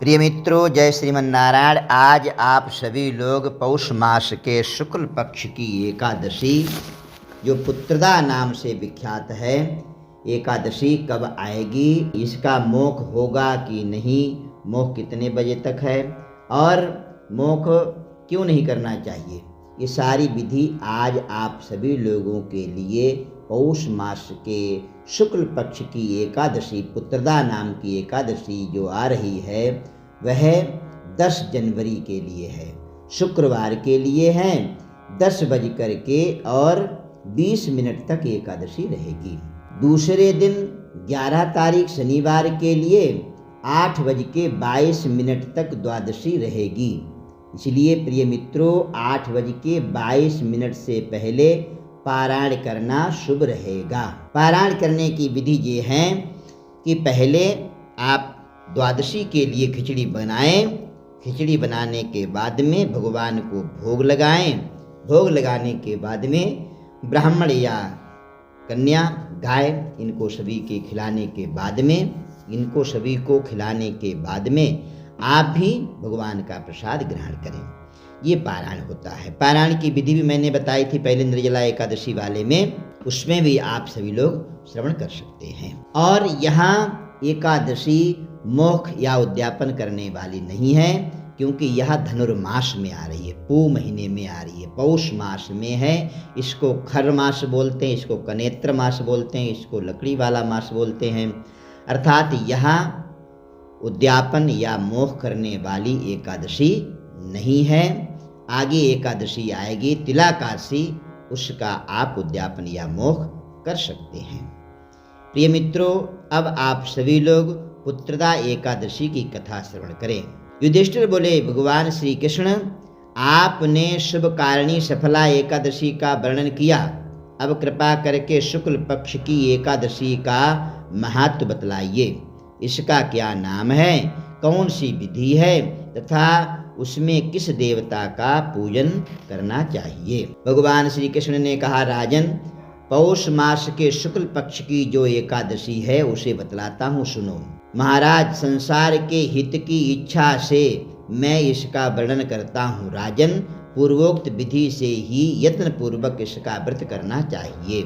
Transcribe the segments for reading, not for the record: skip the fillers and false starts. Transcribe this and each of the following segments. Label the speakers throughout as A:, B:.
A: प्रिय मित्रों, जय श्रीमन नारायण। आज आप सभी लोग पौष मास के शुक्ल पक्ष की एकादशी, जो पुत्रदा नाम से विख्यात है, एकादशी कब आएगी, इसका मोक्ष होगा कि नहीं, मोक्ष कितने बजे तक है और मोक्ष क्यों नहीं करना चाहिए, ये सारी विधि आज आप सभी लोगों के लिए पौष मास के शुक्ल पक्ष की एकादशी, पुत्रदा नाम की एकादशी जो आ रही है, वह 10 जनवरी के लिए है, शुक्रवार के लिए है। 10:20 तक एकादशी रहेगी। दूसरे दिन 11 तारीख शनिवार के लिए 8:22 तक द्वादशी रहेगी। इसलिए प्रिय मित्रों, 8:22 से पहले पारायण करना शुभ रहेगा। पारायण करने की विधि ये है कि पहले आप द्वादशी के लिए खिचड़ी बनाएं। खिचड़ी बनाने के बाद में भगवान को भोग लगाएं। भोग लगाने के बाद में ब्राह्मण या कन्या, गाय, इनको सभी के खिलाने के बाद में, इनको सभी को खिलाने के बाद में आप भी भगवान का प्रसाद ग्रहण करें। ये पारायण होता है। पारायण की विधि भी मैंने बताई थी पहले निर्जला एकादशी वाले में, उसमें भी आप सभी लोग श्रवण कर सकते हैं। और यहाँ एकादशी मोक्ष या उद्यापन करने वाली नहीं है, क्योंकि यह धनुर्मास में आ रही है, पू महीने में आ रही है, पौष मास में है। इसको खर मास बोलते हैं, इसको कनेत्र मास बोलते हैं, इसको लकड़ी वाला मास बोलते हैं। अर्थात यहाँ उद्यापन या मोक्ष करने वाली एकादशी नहीं है। आगे एकादशी आएगी तिलाकाशी, उसका आप उद्यापन या मोक्ष कर सकते हैं। प्रिय मित्रों, अब आप सभी लोग पुत्रदा एकादशी की कथा श्रवण करें। युधिष्ठिर बोले, भगवान श्री कृष्ण, आपने शुभ कारिणी सफला एकादशी का वर्णन किया, अब कृपा करके शुक्ल पक्ष की एकादशी का महत्व बतलाइए। इसका क्या नाम है, कौन सी विधि है तथा उसमें किस देवता का पूजन करना चाहिए। भगवान श्री कृष्ण ने कहा, राजन, पौष मास के शुक्ल पक्ष की जो एकादशी है उसे बतलाता हूँ, सुनो। महाराज, संसार के हित की इच्छा से मैं इसका वर्णन करता हूँ। राजन, पूर्वोक्त विधि से ही यत्न पूर्वक इसका व्रत करना चाहिए।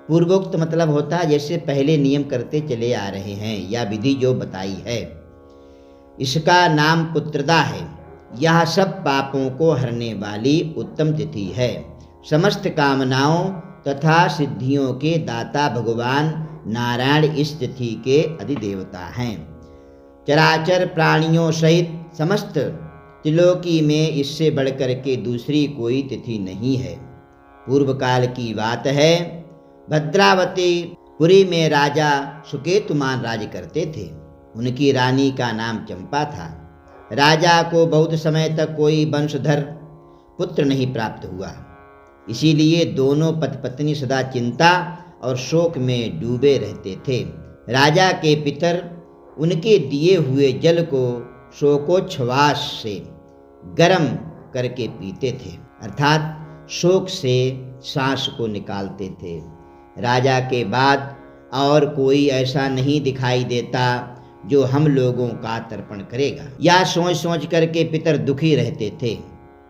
A: पूर्वोक्त मतलब होता है जैसे पहले नियम करते चले आ रहे हैं, या विधि जो बताई है। इसका नाम पुत्रदा है। यह सब पापों को हरने वाली उत्तम तिथि है। समस्त कामनाओं तथा सिद्धियों के दाता भगवान नारायण इस तिथि के अधिदेवता हैं। चराचर प्राणियों सहित समस्त त्रिलोकी में इससे बढ़कर के दूसरी कोई तिथि नहीं है। पूर्व काल की बात है, भद्रावती पुरी में राजा सुकेतुमान राज करते थे। उनकी रानी का नाम चंपा था। राजा को बहुत समय तक कोई वंशधर पुत्र नहीं प्राप्त हुआ। इसीलिए दोनों पति पत्नी सदा चिंता और शोक में डूबे रहते थे। राजा के पितर उनके दिए हुए जल को शोकोच्छ्वास से गर्म करके पीते थे, अर्थात शोक से सांस को निकालते थे। राजा के बाद और कोई ऐसा नहीं दिखाई देता जो हम लोगों का तर्पण करेगा। या सोच सोच करके पितर दुखी रहते थे।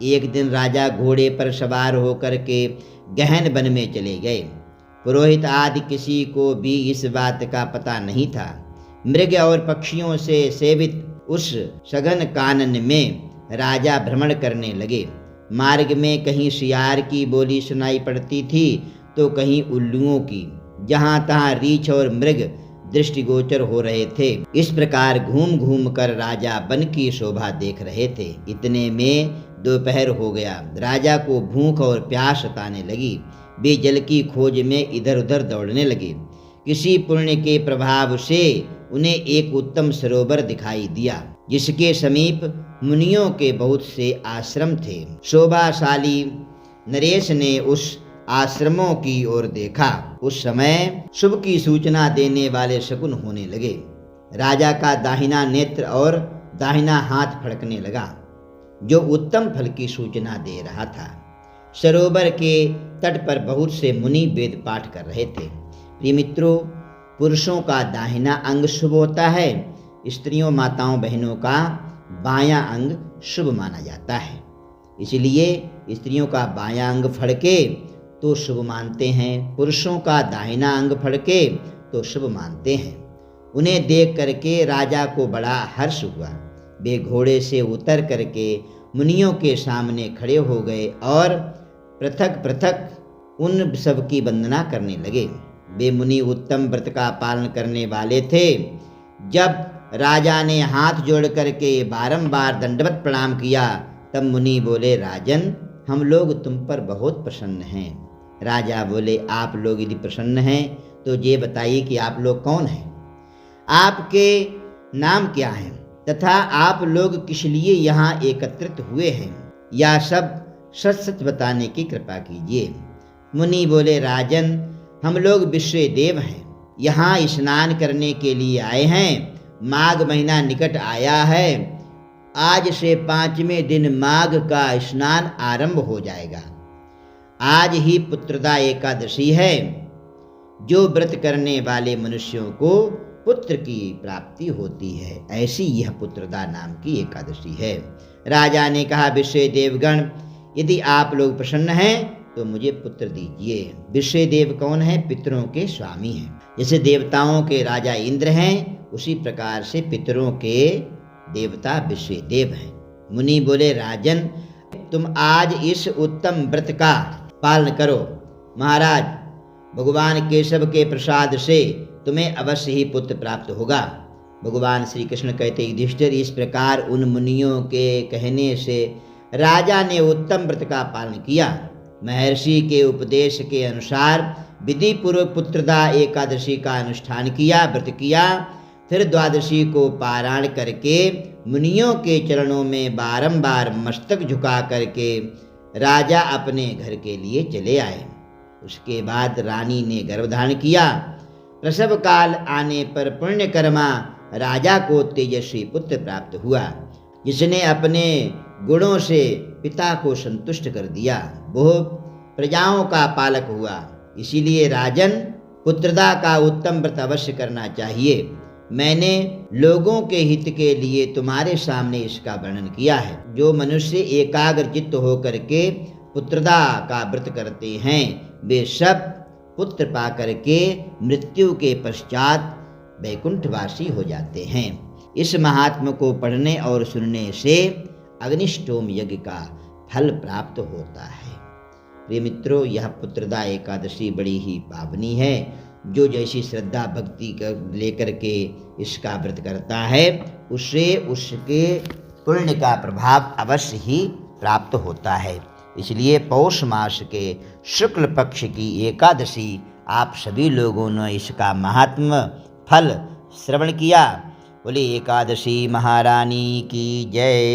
A: एक दिन राजा घोड़े पर सवार होकर के गहन वन में चले गए। पुरोहित आदि किसी को भी इस बात का पता नहीं था। मृग और पक्षियों से सेवित उस सघन कानन में राजा भ्रमण करने लगे। मार्ग में कहीं सियार की बोली सुनाई पड़ती थी तो कहीं उल्लुओं की। जहाँ तहाँ रीछ और मृग दृष्टिगोचर हो रहे थे। इस प्रकार घूम घूम कर राजा वन की शोभा देख रहे थे। इतने में दोपहर हो गया। राजा को भूख और प्यास सताने लगी। वे जल की खोज में इधर उधर दौड़ने लगे। किसी पुण्य के प्रभाव से उन्हें एक उत्तम सरोवर दिखाई दिया, जिसके समीप मुनियों के बहुत से आश्रम थे। शोभाशाली नरेश ने उस आश्रमों की ओर देखा। उस समय शुभ की सूचना देने वाले शकुन होने लगे। राजा का दाहिना नेत्र और दाहिना हाथ फड़कने लगा, जो उत्तम फल की सूचना दे रहा था। सरोवर के तट पर बहुत से मुनि वेद पाठ कर रहे थे। प्रिय मित्रों, पुरुषों का दाहिना अंग शुभ होता है, स्त्रियों माताओं बहनों का बायां अंग शुभ माना जाता है। इसलिए स्त्रियों का बायां अंग फड़के तो शुभ मानते हैं, पुरुषों का दाहिना अंग फड़के तो शुभ मानते हैं। उन्हें देख करके राजा को बड़ा हर्ष हुआ। वे घोड़े से उतर करके मुनियों के सामने खड़े हो गए और पृथक पृथक उन सब की वंदना करने लगे। वे मुनि उत्तम व्रत का पालन करने वाले थे। जब राजा ने हाथ जोड़ करके बारंबार दंडवत प्रणाम किया तब मुनि बोले, राजन, हम लोग तुम पर बहुत प्रसन्न हैं। राजा बोले, आप लोग यदि प्रसन्न हैं तो ये बताइए कि आप लोग कौन हैं, आपके नाम क्या हैं तथा आप लोग किस लिए यहाँ एकत्रित हुए हैं, या सब सच सच बताने की कृपा कीजिए। मुनि बोले, राजन, हम लोग विश्वदेव हैं, यहाँ स्नान करने के लिए आए हैं। माघ महीना निकट आया है, आज से 5वें दिन माघ का स्नान आरंभ हो जाएगा। आज ही पुत्रदा एकादशी है। जो व्रत करने वाले मनुष्यों को पुत्र की प्राप्ति होती है, ऐसी यह पुत्रदा नाम की एकादशी है। राजा ने कहा, विश्वदेवगण, यदि आप लोग प्रसन्न हैं तो मुझे पुत्र दीजिए। विश्वदेव कौन है? पितरों के स्वामी हैं। जैसे देवताओं के राजा इंद्र हैं, उसी प्रकार से पितरों के देवता विश्वदेव हैं। मुनि बोले, राजन, तुम आज इस उत्तम व्रत का पालन करो। महाराज, भगवान केशव के प्रसाद से तुम्हें अवश्य ही पुत्र प्राप्त होगा। भगवान श्री कृष्ण कहते, युधिष्ठिर, इस प्रकार उन मुनियों के कहने से राजा ने उत्तम व्रत का पालन किया। महर्षि के उपदेश के अनुसार विधि पूर्वक पुत्रदा एकादशी का अनुष्ठान किया, व्रत किया। फिर द्वादशी को पारायण करके मुनियों के चरणों में बारंबार मस्तक झुका करके राजा अपने घर के लिए चले आए। उसके बाद रानी ने गर्भधारण किया। प्रसव काल आने पर पुण्यकर्मा राजा को तेजस्वी पुत्र प्राप्त हुआ, जिसने अपने गुणों से पिता को संतुष्ट कर दिया। वह प्रजाओं का पालक हुआ। इसीलिए राजन, पुत्रदा का उत्तम व्रत अवश्य करना चाहिए। मैंने लोगों के हित के लिए तुम्हारे सामने इसका वर्णन किया है। जो मनुष्य एकाग्रचित्त होकर के पुत्रदा का व्रत करते हैं, वे सब पुत्र पा करके मृत्यु के पश्चात वैकुंठवासी हो जाते हैं। इस महात्म को पढ़ने और सुनने से अग्निष्टोम यज्ञ का फल प्राप्त होता है। प्रिय मित्रों, यह पुत्रदा एकादशी बड़ी ही पावनी है। जो जैसी श्रद्धा भक्ति कर लेकर के इसका व्रत करता है, उसे उसके पुण्य का प्रभाव अवश्य ही प्राप्त होता है। इसलिए पौष मास के शुक्ल पक्ष की एकादशी आप सभी लोगों ने इसका महात्म फल श्रवण किया। बोले एकादशी महारानी की जय।